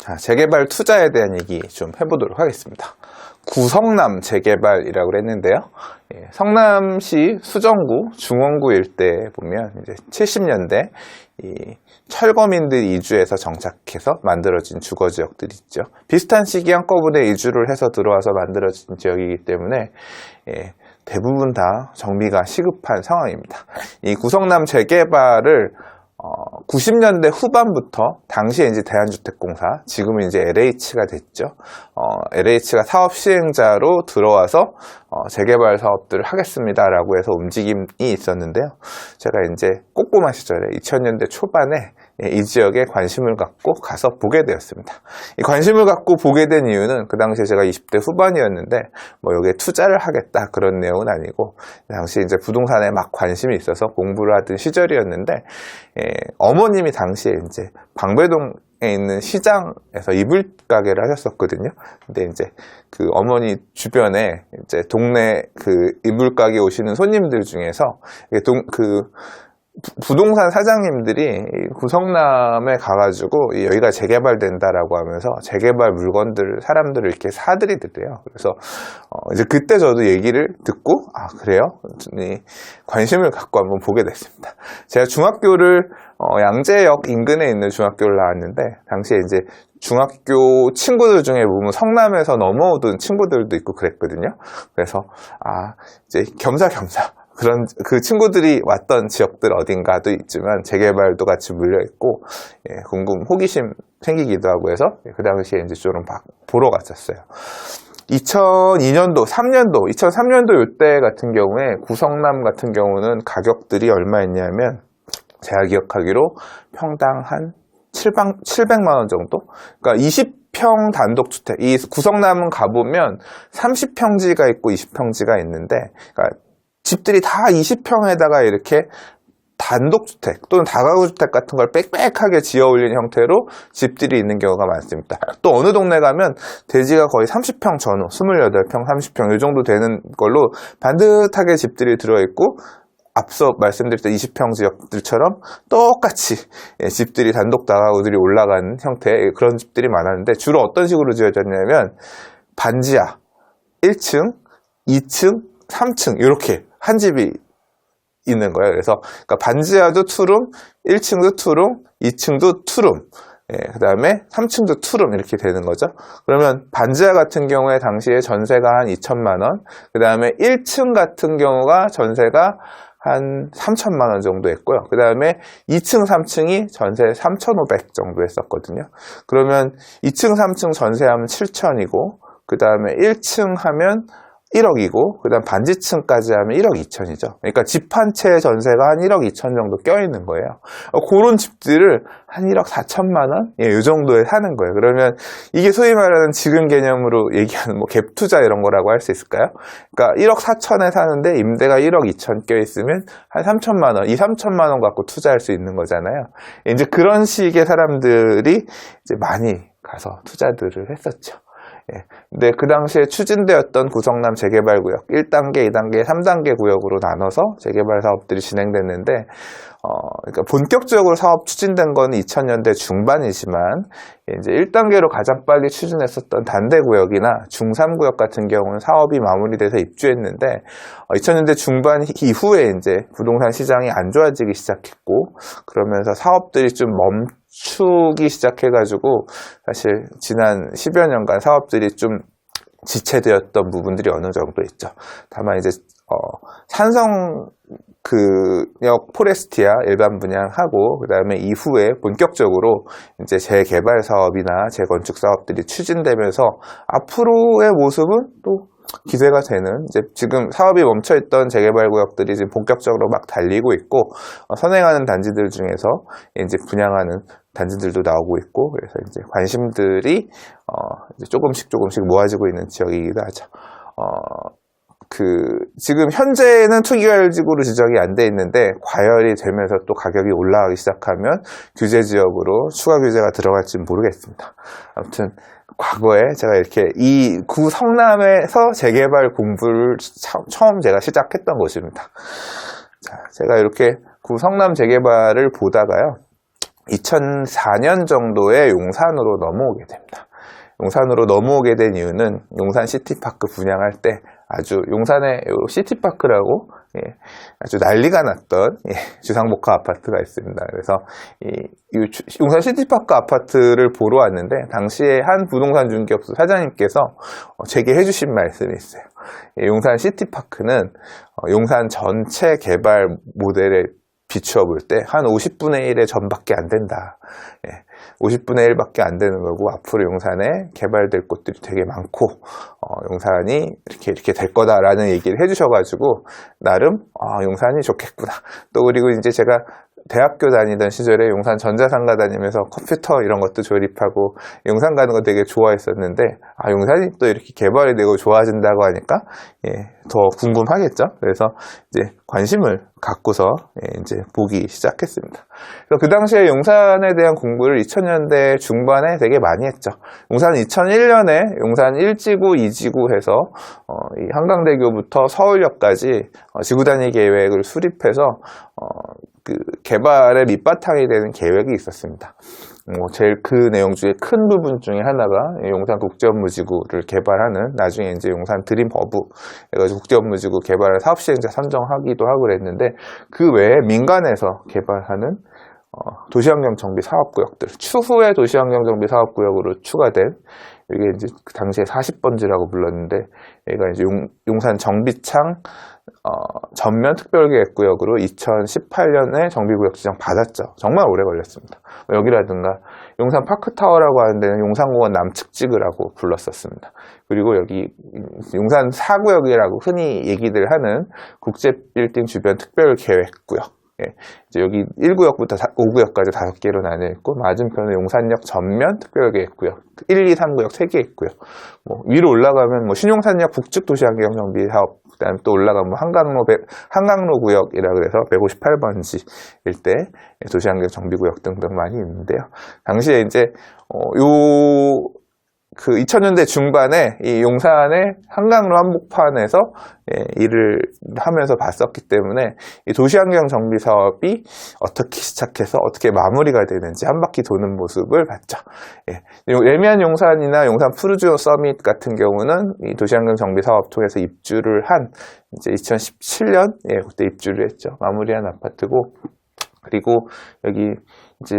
자, 재개발 투자에 대한 얘기 좀 해보도록 하겠습니다. 구성남 재개발이라고 했는데요. 성남시 수정구, 중원구 일대에 보면 이제 70년대 이 철거민들 이주해서 정착해서 만들어진 주거지역들이 있죠. 비슷한 시기 한꺼번에 이주를 해서 들어와서 만들어진 지역이기 때문에 대부분 다 정비가 시급한 상황입니다. 이 구성남 재개발을 90년대 후반부터 당시에 이제 대한주택공사, 지금은 이제 LH가 됐죠. LH가 사업 시행자로 들어와서 재개발 사업들을 하겠습니다라고 해서 움직임이 있었는데요. 제가 이제 꼼꼼한 시절에 2000년대 초반에 이 지역에 관심을 갖고 가서 보게 되었습니다. 이 관심을 갖고 보게 된 이유는 그 당시에 제가 20대 후반이었는데 뭐 여기에 투자를 하겠다 그런 내용은 아니고, 당시 이제 부동산에 막 관심이 있어서 공부를 하던 시절이었는데, 어머님이 당시에 이제 방배동에 있는 시장에서 이불 가게를 하셨었거든요. 근데 이제 그 어머니 주변에 이제 동네 그 이불 가게 오시는 손님들 중에서 부동산 사장님들이 구성남에 가가지고 여기가 재개발된다라고 하면서 재개발 물건들 사람들을 이렇게 사들이더래요. 그래서 이제 그때 저도 얘기를 듣고, 아 그래요? 관심을 갖고 한번 보게 됐습니다. 제가 중학교를 양재역 인근에 있는 중학교를 나왔는데, 당시에 이제 중학교 친구들 중에 보면 성남에서 넘어오던 친구들도 있고 그랬거든요. 그래서 이제 겸사겸사 그런 그 친구들이 왔던 지역들 어딘가도 있지만 재개발도 같이 물려있고, 호기심 생기기도 하고 해서 그 당시에 이제 좀 보러 갔었어요. 2002년도, 2003년도 이때 같은 경우에 구성남 같은 경우는 가격들이 얼마였냐면, 제가 기억하기로 평당 한 700만 원 정도? 그러니까 20평 단독주택, 이 구성남은 가보면 30평지가 있고 20평지가 있는데, 그러니까 집들이 다 20평에다가 이렇게 단독주택 또는 다가구주택 같은 걸 빽빽하게 지어 올린 형태로 집들이 있는 경우가 많습니다. 또 어느 동네 가면 대지가 거의 30평 전후, 28평, 30평 이 정도 되는 걸로 반듯하게 집들이 들어있고, 앞서 말씀드렸던 20평 지역들처럼 똑같이 집들이 단독 다가구들이 올라가는 형태의 그런 집들이 많았는데, 주로 어떤 식으로 지어졌냐면 반지하 1층, 2층, 3층 이렇게 한 집이 있는 거예요. 그래서 그러니까 반지하도 투룸, 1층도 투룸, 2층도 투룸, 그 다음에 3층도 투룸 이렇게 되는 거죠. 그러면 반지하 같은 경우에 당시에 전세가 한 2천만 원, 그 다음에 1층 같은 경우가 전세가 한 3천만 원 정도 했고요. 그 다음에 2층, 3층이 전세 3,500 정도 했었거든요. 그러면 2층, 3층 전세하면 7천이고, 그 다음에 1층 하면 1억이고, 그 다음 반지층까지 하면 1억 2천이죠. 그러니까 집 한 채 전세가 한 1억 2천 정도 껴있는 거예요. 그런 집들을 한 1억 4천만 원? 이 정도에 사는 거예요. 그러면 이게 소위 말하는 지금 개념으로 얘기하는 뭐 갭 투자 이런 거라고 할 수 있을까요? 그러니까 1억 4천에 사는데 임대가 1억 2천 껴있으면 한 3천만 원, 이 3천만 원 갖고 투자할 수 있는 거잖아요. 이제 그런 식의 사람들이 이제 많이 가서 투자들을 했었죠. 근데 그 당시에 추진되었던 구성남 재개발구역 1단계, 2단계, 3단계 구역으로 나눠서 재개발 사업들이 진행됐는데, 그러니까 본격적으로 사업 추진된 건 2000년대 중반이지만, 이제 1단계로 가장 빨리 추진했었던 단대구역이나 중3구역 같은 경우는 사업이 마무리돼서 입주했는데, 2000년대 중반 이후에 이제 부동산 시장이 안 좋아지기 시작했고, 그러면서 사업들이 좀 멈추기 시작해가지고, 사실 지난 10여 년간 사업들이 좀 지체되었던 부분들이 어느 정도 있죠. 다만 이제 산성역 포레스티아 일반 분양하고, 그 다음에 이후에 본격적으로 이제 재개발 사업이나 재건축 사업들이 추진되면서 앞으로의 모습은 또 기대가 되는, 이제 지금 사업이 멈춰있던 재개발 구역들이 지금 본격적으로 막 달리고 있고, 선행하는 단지들 중에서 이제 분양하는 단지들도 나오고 있고, 그래서 이제 관심들이 이제 조금씩 모아지고 있는 지역이기도 하죠. 지금 현재는 투기과열지구로 지정이 안 돼 있는데, 과열이 되면서 또 가격이 올라가기 시작하면 규제 지역으로 추가 규제가 들어갈지는 모르겠습니다. 아무튼 과거에 제가 이렇게 이 구성남에서 재개발 공부를 처음 제가 시작했던 곳입니다. 자, 제가 이렇게 구성남 재개발을 보다가요, 2004년 정도에 용산으로 넘어오게 됩니다. 용산으로 넘어오게 된 이유는 용산 시티파크 분양할 때 아주 용산에 시티파크라고 아주 난리가 났던 주상복합 아파트가 있습니다. 그래서 이 용산 시티파크 아파트를 보러 왔는데 당시에 한 부동산 중개업소 사장님께서 제게 해주신 말씀이 있어요. 용산 시티파크는 용산 전체 개발 모델에 비추어 볼 때 한 50분의 1의 전밖에 안 된다. 50분의 1밖에 안 되는 거고 앞으로 용산에 개발될 곳들이 되게 많고 용산이 이렇게 될 거다라는 얘기를 해주셔가지고 나름 용산이 좋겠구나. 또 그리고 이제 제가 대학교 다니던 시절에 용산 전자상가 다니면서 컴퓨터 이런 것도 조립하고 용산 가는 거 되게 좋아했었는데 용산이 또 이렇게 개발이 되고 좋아진다고 하니까 더 궁금하겠죠. 그래서 이제 관심을 갖고서 이제 보기 시작했습니다. 그래서 그 당시에 용산에 대한 공부를 2000년대 중반에 되게 많이 했죠. 용산 2001년에 용산 1지구, 2지구 해서 이 한강대교부터 서울역까지 지구단위 계획을 수립해서 그 개발의 밑바탕이 되는 계획이 있었습니다. 제일 그 내용 중에 큰 부분 중에 하나가 용산 국제업무지구를 개발하는 나중에 이제 용산 드림허브 해가지고 국제업무지구 개발을 사업시행자 선정하기도 하고 그랬는데 그 외에 민간에서 개발하는 도시환경 정비 사업구역들 추후에 도시환경 정비 사업구역으로 추가된 이게 이제 그 당시에 40번지라고 불렀는데 얘가 이제 용산 정비창 전면 특별계획구역으로 2018년에 정비구역 지정 받았죠. 정말 오래 걸렸습니다. 여기라든가 용산 파크타워라고 하는 데는 용산공원 남측 찍으라고 불렀었습니다. 그리고 여기 용산 4구역이라고 흔히 얘기들 하는 국제빌딩 주변 특별계획구역 이제 여기 1구역부터 5구역까지 5개로 나뉘어 있고 맞은편에 용산역 전면 특별계획구역 1, 2, 3구역 3개 있고요. 위로 올라가면 신용산역 북측 도시환경 정비 사업 그다음에 또 올라가면 한강로 구역이라 그래서 158번지 일대 도시환경 정비구역 등등 많이 있는데요. 당시에 이제 그 2000년대 중반에 이 용산의 한강로 한복판에서 일을 하면서 봤었기 때문에 이 도시환경 정비 사업이 어떻게 시작해서 어떻게 마무리가 되는지 한 바퀴 도는 모습을 봤죠. 레미안 용산이나 용산 푸르지오 서밋 같은 경우는 이 도시환경 정비 사업 통해서 입주를 한 이제 2017년 그때 입주를 했죠. 마무리한 아파트고 그리고 여기 이제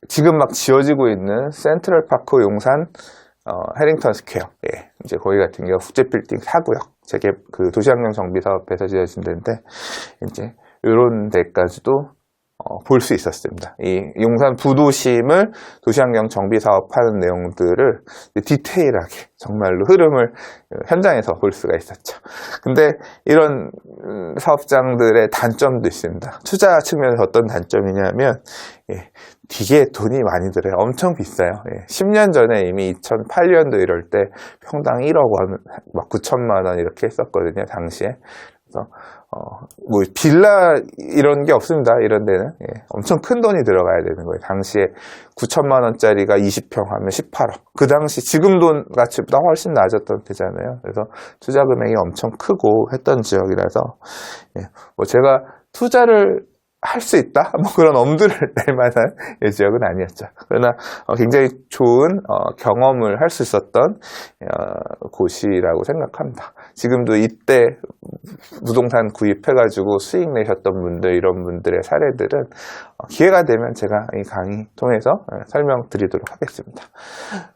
지금 막 지어지고 있는 센트럴파크 용산 해링턴 스퀘어, 이제 거기 같은 경우 국제빌딩 4구역, 그 도시환경 정비 사업에서 지어진 데인데, 이제, 요런 데까지도, 볼 수 있었습니다. 이 용산 부도심을 도시환경 정비 사업하는 내용들을 디테일하게, 정말로 흐름을 현장에서 볼 수가 있었죠. 근데 이런 사업장들의 단점도 있습니다. 투자 측면에서 어떤 단점이냐면, 되게 돈이 많이 들어요. 엄청 비싸요. 10년 전에 이미 2008년도 이럴 때 평당 1억 원, 막 9천만 원 이렇게 했었거든요, 당시에. 그래서, 빌라 이런 게 없습니다, 이런 데는. 엄청 큰 돈이 들어가야 되는 거예요. 당시에 9천만 원짜리가 20평 하면 18억. 그 당시 지금 돈 가치보다 훨씬 낮았던 때잖아요. 그래서 투자 금액이 엄청 크고 했던 지역이라서, 제가 투자를 할 수 있다? 그런 엄두를 낼 만한 지역은 아니었죠. 그러나 굉장히 좋은 경험을 할 수 있었던 곳이라고 생각합니다. 지금도 이때 부동산 구입해가지고 수익 내셨던 분들, 이런 분들의 사례들은 기회가 되면 제가 이 강의 통해서 설명드리도록 하겠습니다.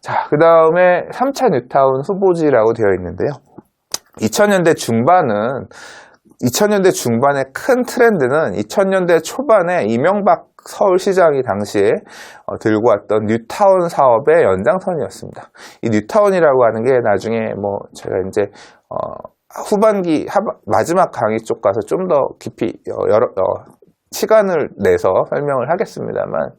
자, 그 다음에 3차 뉴타운 후보지라고 되어 있는데요. 2000년대 중반의 큰 트렌드는 2000년대 초반에 이명박 서울시장이 당시에 들고 왔던 뉴타운 사업의 연장선이었습니다. 이 뉴타운이라고 하는 게 나중에 제가 이제 후반기 마지막 강의 쪽 가서 좀 더 깊이 시간을 내서 설명을 하겠습니다만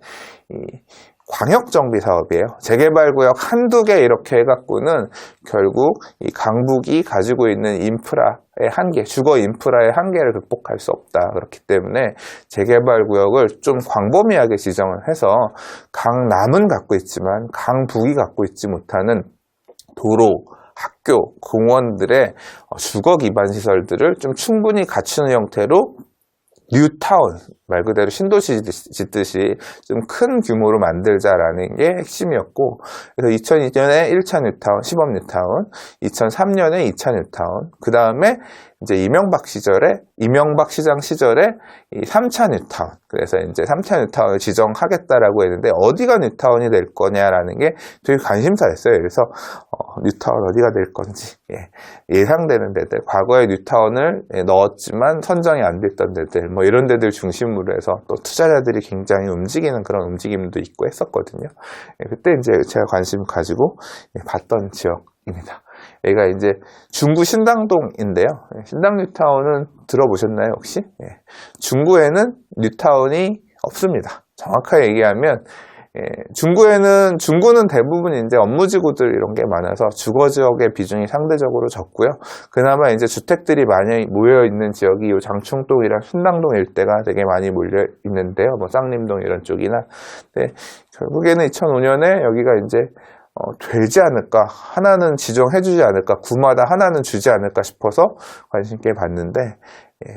광역정비 사업이에요. 재개발구역 한두 개 이렇게 해갖고는 결국 이 강북이 가지고 있는 인프라의 한계, 주거 인프라의 한계를 극복할 수 없다. 그렇기 때문에 재개발구역을 좀 광범위하게 지정을 해서 강남은 갖고 있지만 강북이 갖고 있지 못하는 도로, 학교, 공원들의 주거 기반 시설들을 좀 충분히 갖추는 형태로 뉴타운, 말 그대로 신도시 짓듯이 좀 큰 규모로 만들자라는 게 핵심이었고, 그래서 2002년에 1차 뉴타운, 시범 뉴타운, 2003년에 2차 뉴타운, 그 다음에 이제 이명박 시장 시절에 이 3차 뉴타운, 그래서 이제 3차 뉴타운을 지정하겠다라고 했는데, 어디가 뉴타운이 될 거냐라는 게 되게 관심사였어요. 그래서 뉴타운 어디가 될 건지 예상되는 데들, 과거에 뉴타운을 넣었지만 선정이 안 됐던 데들, 뭐 이런 데들 중심으로 해서 또 투자자들이 굉장히 움직이는 그런 움직임도 있고 했었거든요. 그때 이제 제가 관심 가지고 봤던 지역입니다. 여기가 이제 중구 신당동인데요. 신당 뉴타운은 들어보셨나요, 혹시? 중구에는 뉴타운이 없습니다. 정확하게 얘기하면 중구는 대부분 이제 업무지구들 이런 게 많아서 주거 지역의 비중이 상대적으로 적고요. 그나마 이제 주택들이 많이 모여 있는 지역이 요 장충동이랑 신당동 일대가 되게 많이 몰려 있는데요. 뭐 쌍림동 이런 쪽이나. 근데 결국에는 2005년에 여기가 이제 되지 않을까, 하나는 지정해주지 않을까, 구마다 하나는 주지 않을까 싶어서 관심 있게 봤는데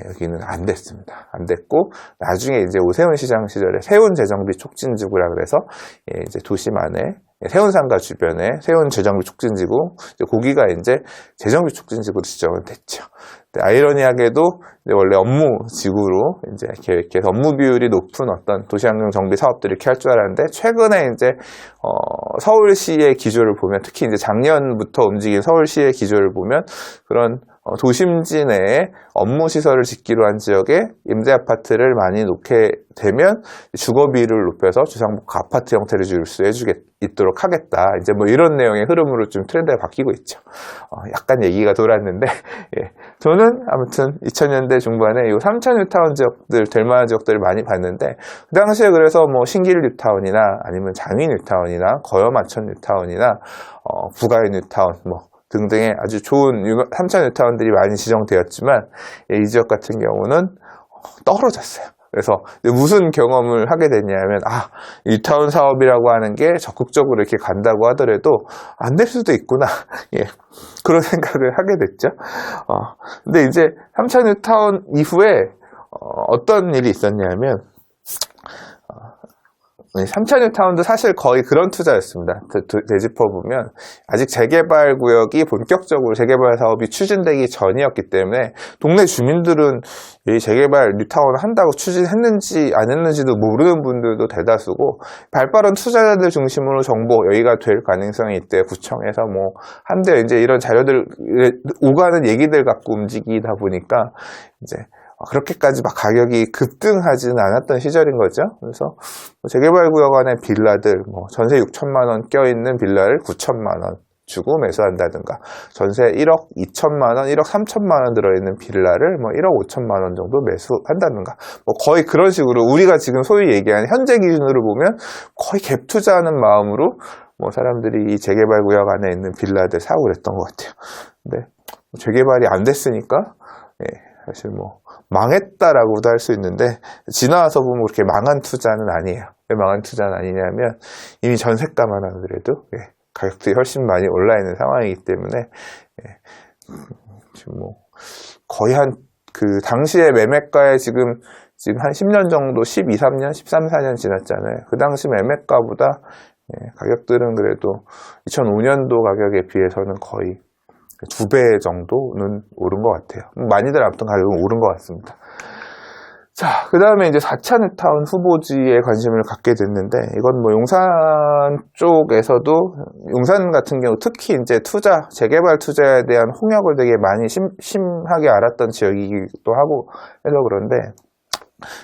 여기는 안 됐습니다. 안 됐고, 나중에 이제 오세훈 시장 시절에 세운 재정비 촉진지구라 그래서 이제 도심 안에 세운상가 주변에 세운 재정비 촉진지구, 거기가 이제 재정비 촉진지구로 지정은 됐죠. 아이러니하게도 원래 업무지구로 이제 계획해서 업무 비율이 높은 어떤 도시환경 정비 사업들을 이렇게 할 줄 알았는데, 최근에 이제 서울시의 기조를 보면, 특히 이제 작년부터 움직인 서울시의 기조를 보면 그런 도심지 내에 업무시설을 짓기로 한 지역에 임대아파트를 많이 놓게 되면 주거비를 높여서 주상복합 아파트 형태를 줄 수 있도록 하겠다. 이제 뭐 이런 내용의 흐름으로 좀 트렌드가 바뀌고 있죠. 약간 얘기가 돌았는데, 저는 아무튼 2000년대 중반에 이 3차 뉴타운 지역들, 될 만한 지역들을 많이 봤는데, 그 당시에 그래서 뭐 신길 뉴타운이나 아니면 장위 뉴타운이나 거여마천 뉴타운이나 부가의 뉴타운, 뭐 등등의 아주 좋은 3차 뉴타운들이 많이 지정되었지만, 이 지역 같은 경우는 떨어졌어요. 그래서 무슨 경험을 하게 됐냐면, 뉴타운 사업이라고 하는 게 적극적으로 이렇게 간다고 하더라도 안 될 수도 있구나. 그런 생각을 하게 됐죠. 근데 이제 3차 뉴타운 이후에 어떤 일이 있었냐면, 3차 뉴타운도 사실 거의 그런 투자였습니다. 되짚어보면 아직 재개발 구역이 본격적으로 재개발 사업이 추진되기 전이었기 때문에 동네 주민들은 이 재개발 뉴타운을 한다고 추진했는지 안 했는지도 모르는 분들도 대다수고, 발빠른 투자자들 중심으로 정보 여기가 될 가능성이 있대 구청에서 뭐 한데, 이제 이런 자료들 오가는 얘기들 갖고 움직이다 보니까 이제 그렇게까지 막 가격이 급등하지는 않았던 시절인 거죠. 그래서 재개발구역 안에 빌라들, 뭐 전세 6천만 원 껴있는 빌라를 9천만 원 주고 매수한다든가, 전세 1억 2천만 원, 1억 3천만 원 들어있는 빌라를 뭐 1억 5천만 원 정도 매수한다든가, 뭐 거의 그런 식으로 우리가 지금 소위 얘기하는 현재 기준으로 보면 거의 갭 투자하는 마음으로 뭐 사람들이 이 재개발구역 안에 있는 빌라들 사고 그랬던 것 같아요. 근데 재개발이 안 됐으니까 사실 뭐 망했다라고도 할 수 있는데, 지나와서 보면 그렇게 망한 투자는 아니에요. 왜 망한 투자는 아니냐면, 이미 전세가만 하더라도 가격들이 훨씬 많이 올라 있는 상황이기 때문에, 지금 뭐 거의 그 당시에 매매가에 지금 한 10년 정도, 12, 3년, 13, 14년 지났잖아요. 그 당시 매매가보다 가격들은 그래도 2005년도 가격에 비해서는 거의 2배 정도는 오른 것 같아요. 많이들 아무튼 가격은 오른 것 같습니다. 자, 그 다음에 이제 4차 뉴타운 후보지에 관심을 갖게 됐는데, 이건 뭐 용산 쪽에서도, 용산 같은 경우 특히 이제 재개발 투자에 대한 홍역을 되게 많이 심하게 알았던 지역이기도 하고 해서 그런데,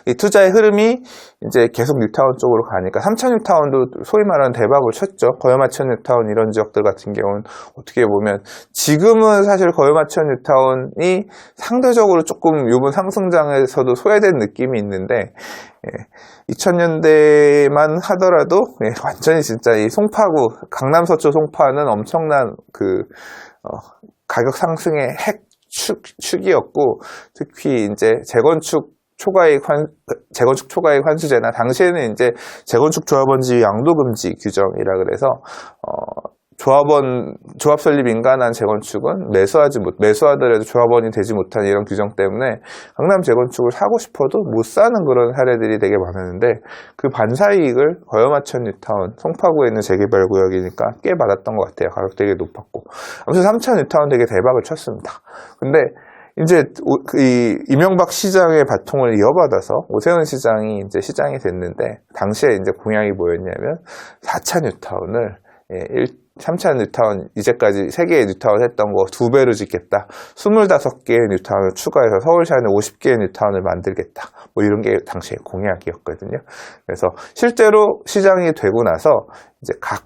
이 투자의 흐름이 이제 계속 뉴타운 쪽으로 가니까 3차 뉴타운도 소위 말하는 대박을 쳤죠. 거여마천 뉴타운 이런 지역들 같은 경우는 어떻게 보면 지금은 사실 거여마천 뉴타운이 상대적으로 조금 요번 상승장에서도 소외된 느낌이 있는데, 2000년대만 하더라도 완전히 진짜 이 송파구, 강남 서초 송파는 엄청난 가격 상승의 축이었고, 특히 이제 재건축 초과이익 환수제나, 당시에는 이제 재건축 조합원지 양도금지 규정이라 그래서 조합 설립 인가한 재건축은 매수하더라도 조합원이 되지 못한 이런 규정 때문에 강남 재건축을 사고 싶어도 못 사는 그런 사례들이 되게 많았는데, 그 반사이익을 거여마천 뉴타운, 송파구에 있는 재개발 구역이니까 꽤 받았던 것 같아요. 가격 되게 높았고. 아무튼 3차 뉴타운 되게 대박을 쳤습니다. 근데 이제 이 이명박 시장의 바통을 이어받아서 오세훈 시장이 이제 시장이 됐는데, 당시에 이제 공약이 뭐였냐면 4차 뉴타운을 3차 뉴타운, 이제까지 3개의 뉴타운 했던 거 2배로 짓겠다. 25개의 뉴타운을 추가해서 서울시 안에 50개의 뉴타운을 만들겠다. 뭐 이런 게 당시의 공약이었거든요. 그래서 실제로 시장이 되고 나서 이제 각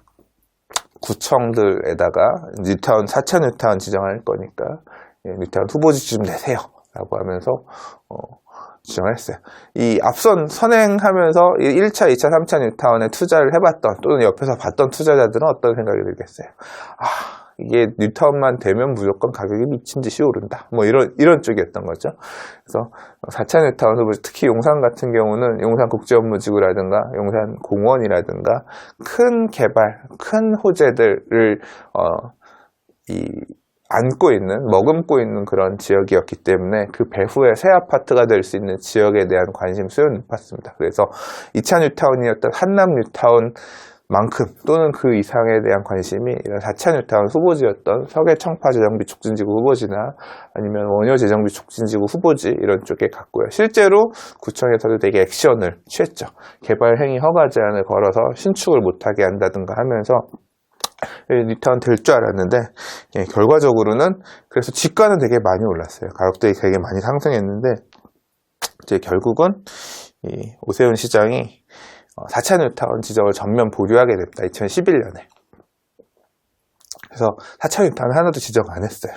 구청들에다가 뉴타운, 4차 뉴타운 지정할 거니까 뉴타운 후보지 좀 내세요. 라고 하면서, 지정을 했어요. 이 앞선 선행하면서 1차, 2차, 3차 뉴타운에 투자를 해봤던, 또는 옆에서 봤던 투자자들은 어떤 생각이 들겠어요? 이게 뉴타운만 되면 무조건 가격이 미친 듯이 오른다. 뭐 이런 쪽이었던 거죠. 그래서 4차 뉴타운 후보지, 특히 용산 같은 경우는 용산국제업무지구라든가 용산공원이라든가 큰 개발, 큰 호재들을, 안고 있는, 머금고 있는 그런 지역이었기 때문에 그 배후에 새 아파트가 될 수 있는 지역에 대한 관심 수는 높았습니다. 그래서 2차 뉴타운이었던 한남 뉴타운만큼 또는 그 이상에 대한 관심이 이런 4차 뉴타운 후보지였던 서계 청파 재정비 촉진지구 후보지나 아니면 원효 재정비 촉진지구 후보지 이런 쪽에 갔고요. 실제로 구청에서도 되게 액션을 취했죠. 개발 행위 허가 제한을 걸어서 신축을 못하게 한다든가 하면서 뉴타운 될 줄 알았는데, 결과적으로는 그래서 지가는 되게 많이 올랐어요. 가격들이 되게 많이 상승했는데, 이제 결국은 이 오세훈 시장이 4차 뉴타운 지정을 전면 보류하게 됐다. 2011년에. 그래서 4차 뉴타운 하나도 지정 안 했어요.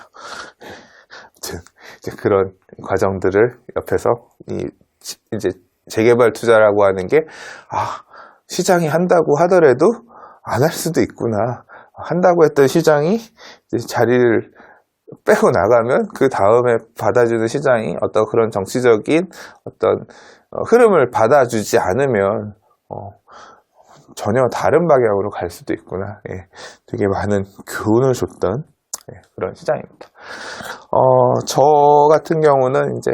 이제 그런 과정들을 옆에서 이제 재개발 투자라고 하는 게, 시장이 한다고 하더라도 안 할 수도 있구나. 한다고 했던 시장이 이제 자리를 빼고 나가면 그 다음에 받아주는 시장이 어떤 그런 정치적인 어떤 흐름을 받아주지 않으면 전혀 다른 방향으로 갈 수도 있구나. 되게 많은 교훈을 줬던 그런 시장입니다. 저 같은 경우는 이제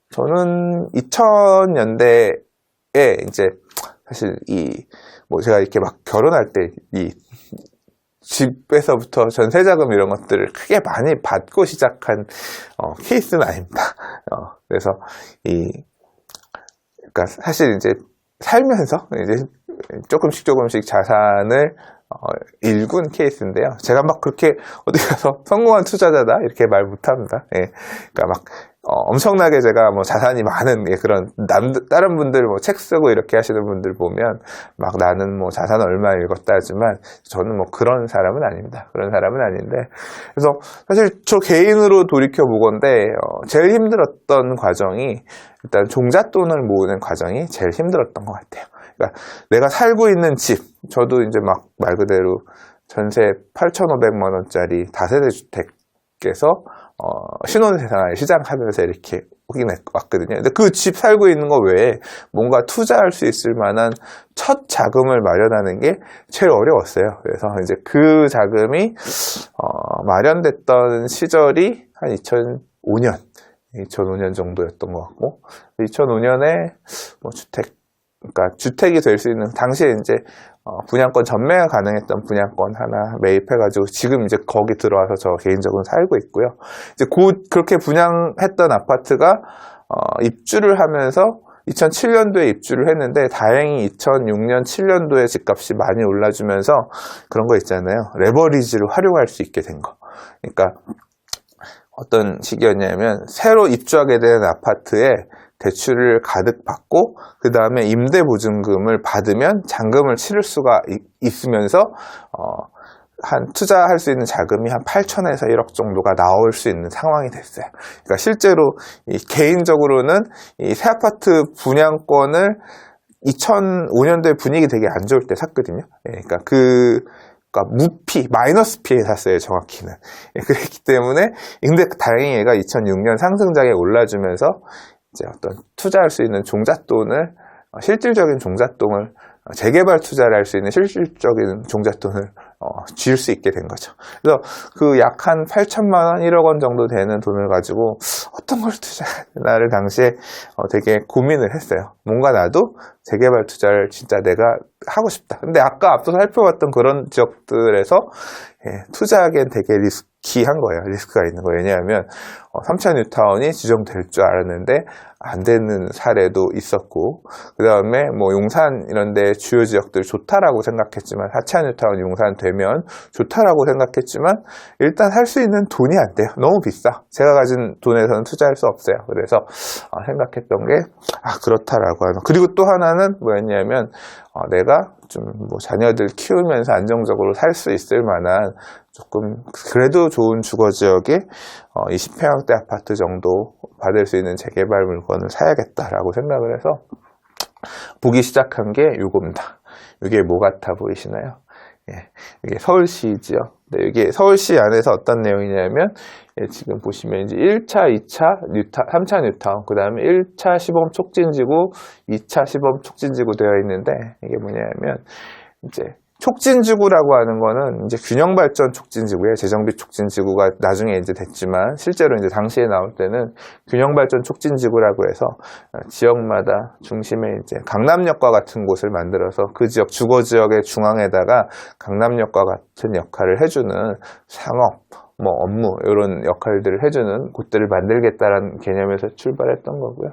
저는 2000년대에 이제 사실 제가 이렇게 막 결혼할 때 집에서부터 전세자금 이런 것들을 크게 많이 받고 시작한 케이스는 아닙니다. 그래서 그러니까 사실 이제 살면서 이제 조금씩 자산을 일군 케이스인데요. 제가 막 그렇게 어디 가서 성공한 투자자다 이렇게 말 못합니다. 그러니까 막 엄청나게 제가 뭐 자산이 많은 그런 다른 분들 뭐 책 쓰고 이렇게 하시는 분들 보면 막 나는 뭐 자산 얼마 읽었다 하지만 저는 뭐 그런 사람은 아닙니다. 그런 사람은 아닌데, 그래서 사실 저 개인으로 돌이켜 보건데 제일 힘들었던 과정이 일단 종잣돈을 모으는 과정이 제일 힘들었던 것 같아요. 그러니까 내가 살고 있는 집, 저도 이제 막 말 그대로 전세 8,500만 원짜리 다세대 주택에서 신혼생활 시작하면서 이렇게 오긴 왔거든요. 근데 그 집 살고 있는 거 외에 뭔가 투자할 수 있을 만한 첫 자금을 마련하는 게 제일 어려웠어요. 그래서 이제 그 자금이 마련됐던 시절이 한 2005년 정도였던 것 같고, 2005년에 뭐 그러니까 주택이 될 수 있는 당시에 이제 분양권 전매가 가능했던 분양권 하나 매입해가지고 지금 이제 거기 들어와서 저 개인적으로 살고 있고요. 이제 그렇게 분양했던 아파트가 입주를 하면서 2007년도에 입주를 했는데, 다행히 2006년, 7년도에 집값이 많이 올라주면서 그런 거 있잖아요. 레버리지를 활용할 수 있게 된 거. 그러니까 어떤 식이었냐면 새로 입주하게 된 아파트에 대출을 가득 받고 그 다음에 임대보증금을 받으면 잔금을 치를 수가 있으면서 투자할 수 있는 자금이 한 8천에서 1억 정도가 나올 수 있는 상황이 됐어요. 그러니까 실제로 개인적으로는 이 새 아파트 분양권을 2005년도에 분위기 되게 안 좋을 때 샀거든요. 그러니까 무피, 마이너스 피에 샀어요, 정확히는. 그랬기 때문에, 근데 다행히 얘가 2006년 상승장에 올라주면서 이제 어떤 투자할 수 있는 실질적인 종잣돈을, 재개발 투자를 할 수 있는 실질적인 종잣돈을 쥐을 수 있게 된 거죠. 그래서 그 약 한 8천만 원, 1억 원 정도 되는 돈을 가지고 어떤 걸 투자해야 되나를 당시에 되게 고민을 했어요. 뭔가 나도 재개발 투자를 진짜 내가 하고 싶다. 근데 아까 앞서 살펴봤던 그런 지역들에서 투자하기엔 되게 리스키한 거예요. 리스크가 있는 거예요. 왜냐하면 3차 뉴타운이 지정될 줄 알았는데 안 되는 사례도 있었고, 그 다음에 뭐 용산 이런 데 주요 지역들 좋다라고 생각했지만 4차 뉴타운 용산 되면 좋다라고 생각했지만 일단 할 수 있는 돈이 안 돼요. 너무 비싸. 제가 가진 돈에서는 투자할 수 없어요. 그래서 생각했던 게 그렇다라고 하는. 그리고 또 하나는 뭐였냐면 내가 좀 뭐 자녀들 키우면서 안정적으로 살 수 있을 만한 조금 그래도 좋은 주거지역에 20평형대 아파트 정도 받을 수 있는 재개발 물건을 사야겠다라고 생각을 해서 보기 시작한 게 요겁니다. 이게 뭐 같아 보이시나요? 이게 서울시지요. 네, 이게 서울시 안에서 어떤 내용이냐면 지금 보시면 이제 1차, 2차, 3차 뉴타운, 그 다음에 1차 시범 촉진지구, 2차 시범 촉진지구 되어 있는데 이게 뭐냐면 이제 촉진지구라고 하는 거는 이제 균형발전 촉진지구예요. 재정비 촉진지구가 나중에 이제 됐지만 실제로 이제 당시에 나올 때는 균형발전 촉진지구라고 해서 지역마다 중심에 이제 강남역과 같은 곳을 만들어서 그 지역 주거지역의 중앙에다가 강남역과 같은 역할을 해주는 상업, 뭐 업무 이런 역할들을 해주는 곳들을 만들겠다라는 개념에서 출발했던 거고요.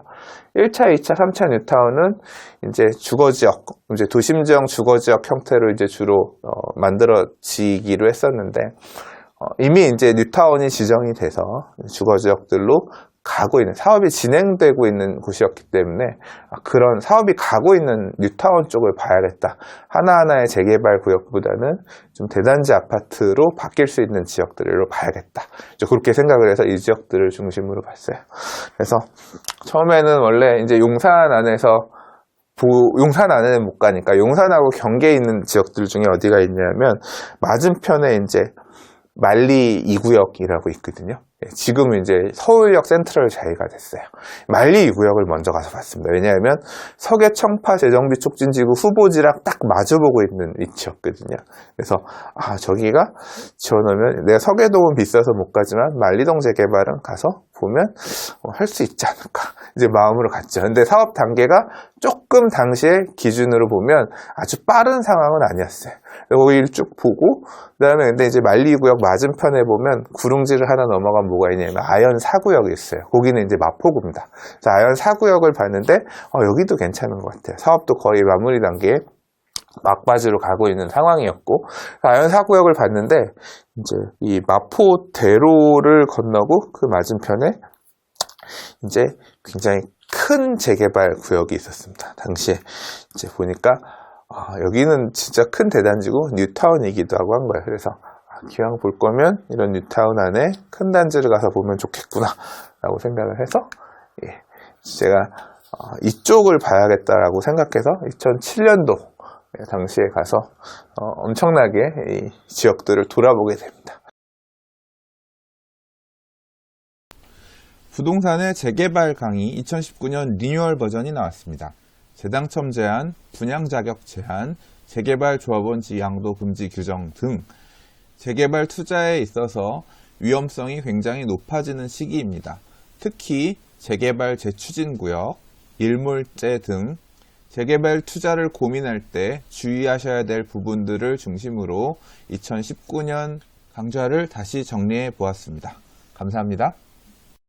1차, 2차, 3차 뉴타운은 이제 주거지역, 이제 도심지형 주거지역 형태로 이제 주로 만들어지기로 했었는데 이미 이제 뉴타운이 지정이 돼서 주거지역들로 가고 있는 사업이 진행되고 있는 곳이었기 때문에 그런 사업이 가고 있는 뉴타운 쪽을 봐야겠다. 하나하나의 재개발 구역보다는 좀 대단지 아파트로 바뀔 수 있는 지역들로 봐야겠다. 그렇게 생각을 해서 이 지역들을 중심으로 봤어요. 그래서 처음에는 원래 이제 용산 안에서 용산 안에는 못 가니까 용산하고 경계에 있는 지역들 중에 어디가 있냐면 맞은편에 이제 만리 2구역이라고 있거든요. 지금은 이제 서울역 센트럴 자리가 됐어요. 만리 2구역을 먼저 가서 봤습니다. 왜냐하면 서계 청파 재정비 촉진지구 후보지랑 딱 마주보고 있는 위치였거든요. 그래서 저기가 지어놓으면 내가 서계동은 비싸서 못 가지만 만리동 재개발은 가서 보면 할 수 있지 않을까 이제 마음으로 갔죠. 근데 사업 단계가 조금 당시에 기준으로 보면 아주 빠른 상황은 아니었어요. 거기를 쭉 보고 그다음에 근데 이제 만리 2구역 맞은편에 보면 구릉지를 하나 넘어가면 뭐가 있냐면 아현 4구역이 있어요. 거기는 이제 마포구입니다. 그래서 아현 4구역을 봤는데 여기도 괜찮은 것 같아요. 사업도 거의 마무리 단계에 막바지로 가고 있는 상황이었고 아현 4구역을 봤는데 이제 이 마포대로를 건너고 그 맞은편에 이제 굉장히 큰 재개발 구역이 있었습니다. 당시에 이제 보니까 여기는 진짜 큰 대단지고 뉴타운이기도 하고 한 거예요. 그래서 기왕 볼 거면 이런 뉴타운 안에 큰 단지를 가서 보면 좋겠구나 라고 생각을 해서 제가 이쪽을 봐야겠다라고 생각해서 2007년도 당시에 가서 엄청나게 이 지역들을 돌아보게 됩니다. 부동산의 재개발 강의 2019년 리뉴얼 버전이 나왔습니다. 재당첨 제한, 분양 자격 제한, 재개발 조합원 지양도 금지 규정 등 재개발 투자에 있어서 위험성이 굉장히 높아지는 시기입니다. 특히 재개발 재추진 구역, 일몰제 등 재개발 투자를 고민할 때 주의하셔야 될 부분들을 중심으로 2019년 강좌를 다시 정리해 보았습니다. 감사합니다.